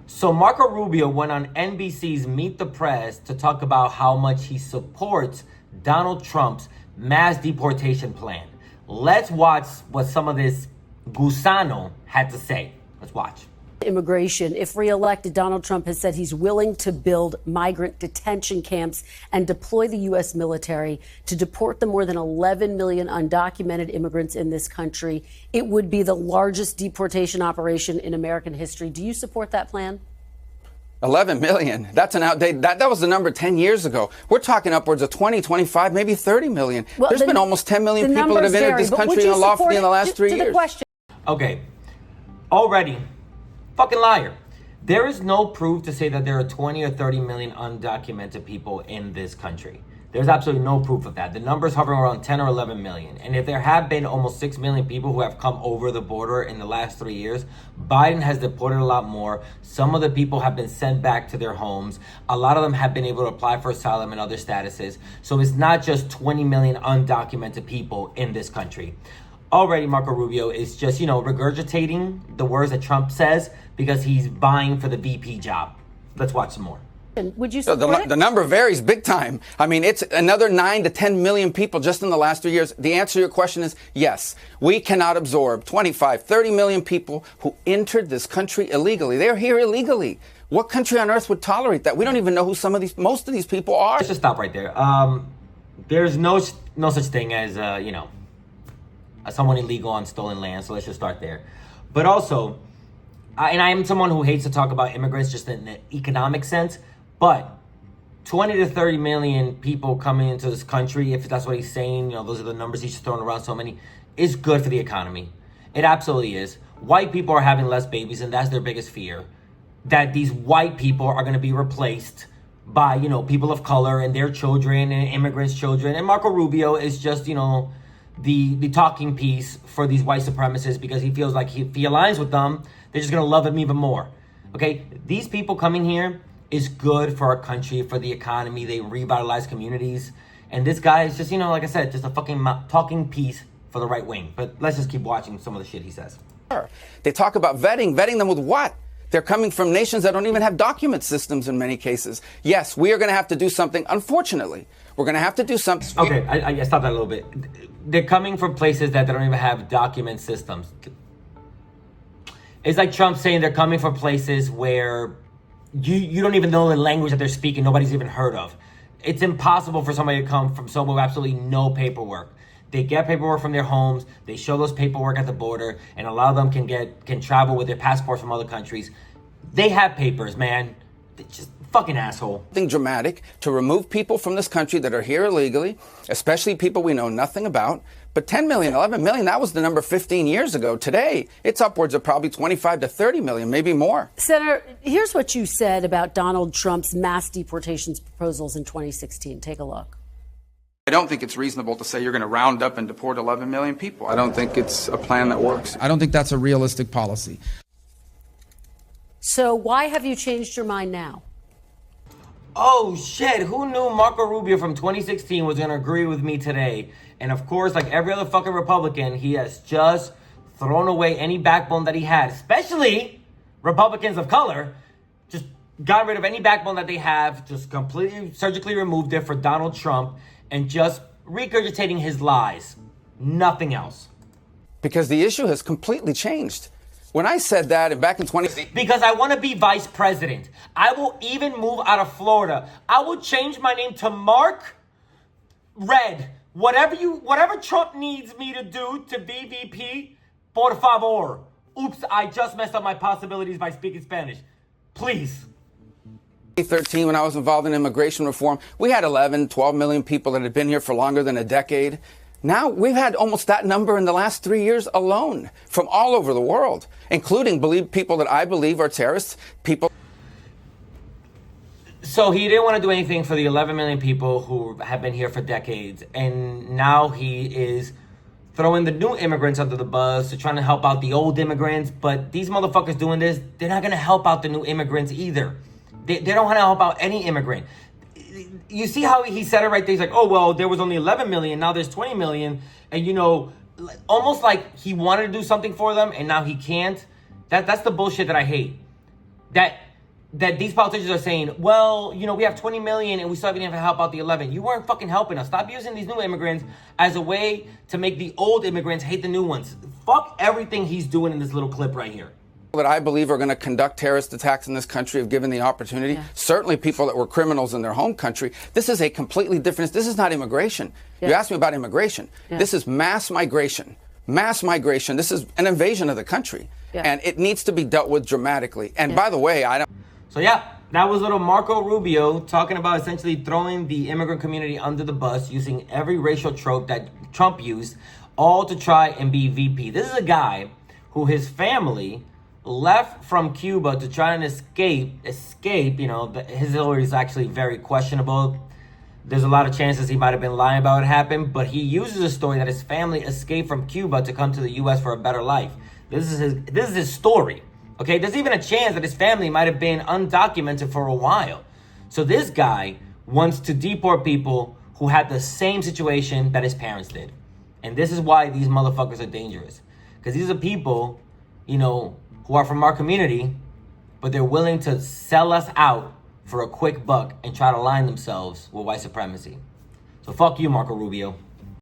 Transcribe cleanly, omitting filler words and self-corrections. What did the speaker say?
So Marco Rubio went on NBC's Meet the Press to talk about how much he supports Donald Trump's mass deportation plan. Let's watch what some of this gusano had to say. Let's watch. Immigration. If reelected, Donald Trump has said he's willing to build migrant detention camps and deploy the U.S. military to deport the more than 11 million undocumented immigrants in this country. It would be the largest deportation operation in American history. Do you support that plan? 11 million. That's an outdated. That was the number 10 years ago. We're talking upwards of 20, 25, maybe 30 million. Well, There's been almost 10 million people that have entered this country unlawfully in the last 3 years. Okay. Already. Fucking liar. There is no proof to say that there are 20 or 30 million undocumented people in this country. There's absolutely no proof of that. The number's hovering around 10 or 11 million. And if there have been almost 6 million people who have come over the border in the last 3 years, Biden has deported a lot more. Some of the people have been sent back to their homes. A lot of them have been able to apply for asylum and other statuses. So it's not just 20 million undocumented people in this country. Already, Marco Rubio is just, regurgitating the words that Trump says because he's vying for the VP job. Let's watch some more. Would you support it? The number varies big time. I mean, it's another 9 to 10 million people just in the last 3 years. The answer to your question is yes. We cannot absorb 25, 30 million people who entered this country illegally. They're here illegally. What country on earth would tolerate that? We don't even know who most of these people are. Let's just stop right there. There's no such thing as, someone illegal on stolen land. So let's just start there. But also, and I am someone who hates to talk about immigrants just in the economic sense, but 20 to 30 million people coming into this country, if that's what he's saying, those are the numbers he's throwing around so many, is good for the economy. It absolutely is. White people are having less babies, and that's their biggest fear. That these white people are going to be replaced by, people of color and their children and immigrants' children. And Marco Rubio is just, the talking piece for these white supremacists because he feels like if he aligns with them, they're just going to love him even more. Okay? These people coming here is good for our country, for the economy. They revitalize communities. And this guy is just, like I said, just a fucking talking piece for the right wing. But let's just keep watching some of the shit he says. They talk about vetting them with what? They're coming from nations that don't even have document systems in many cases. Yes, we are going to have to do something. Unfortunately, we're going to have to do something. Okay, I stopped that a little bit. They're coming from places that don't even have document systems. It's like Trump saying they're coming from places where you don't even know the language that they're speaking. Nobody's even heard of. It's impossible for somebody to come from somewhere with absolutely no paperwork. They get paperwork from their homes. They show those paperwork at the border, and a lot of them can travel with their passports from other countries. They have papers, man. They're just fucking asshole. Something dramatic to remove people from this country that are here illegally, especially people we know nothing about. But 10 million, 11 million, that was the number 15 years ago. Today, it's upwards of probably 25 to 30 million, maybe more. Senator, here's what you said about Donald Trump's mass deportations proposals in 2016. Take a look. I don't think it's reasonable to say you're going to round up and deport 11 million people. I don't think it's a plan that works. I don't think that's a realistic policy. So why have you changed your mind now? Oh, shit. Who knew Marco Rubio from 2016 was going to agree with me today? And of course, like every other fucking Republican, he has just thrown away any backbone that he had, especially Republicans of color. Just got rid of any backbone that they have, just completely surgically removed it for Donald Trump and just regurgitating his lies. Nothing else. Because the issue has completely changed. When I said that and back in 2016... Because I want to be vice president. I will even move out of Florida. I will change my name to Mark Red. Whatever Trump needs me to do to be VP, por favor. Oops, I just messed up my possibilities by speaking Spanish. Please. 2013, when I was involved in immigration reform, we had 11, 12 million people that had been here for longer than a decade. Now we've had almost that number in the last 3 years alone from all over the world, including people that I believe are terrorists, people. So he didn't want to do anything for the 11 million people who have been here for decades. And now he is throwing the new immigrants under the bus to trying to help out the old immigrants. But these motherfuckers doing this, they're not going to help out the new immigrants either. They don't want to help out any immigrant. You see how he said it right there? He's like, oh, well, there was only 11 million. Now there's 20 million. And, almost like he wanted to do something for them and now he can't. That's the bullshit that I hate. That that these politicians are saying, well, you know, we have 20 million and we still haven't even helped out the 11. You weren't fucking helping us. Stop using these new immigrants as a way to make the old immigrants hate the new ones. Fuck everything he's doing in this little clip right here. That I believe are going to conduct terrorist attacks in this country have given the opportunity. Yeah. Certainly people that were criminals in their home country. This is a completely different, this is not immigration. Yeah. You asked me about immigration. Yeah. This is mass migration. Mass migration. This is an invasion of the country. Yeah. And it needs to be dealt with dramatically. And by the way, I don't... So yeah, that was little Marco Rubio talking about essentially throwing the immigrant community under the bus, using every racial trope that Trump used, all to try and be VP. This is a guy who his family left from Cuba to try and escape, you know, his Hillary is actually very questionable. There's a lot of chances he might have been lying about what happened, but he uses a story that his family escaped from Cuba to come to the U.S. for a better life. This is his story. Okay, there's even a chance that his family might have been undocumented for a while. So this guy wants to deport people who had the same situation that his parents did. And this is why these motherfuckers are dangerous. Because these are people, you know, who are from our community, but they're willing to sell us out for a quick buck and try to align themselves with white supremacy. So fuck you, Marco Rubio.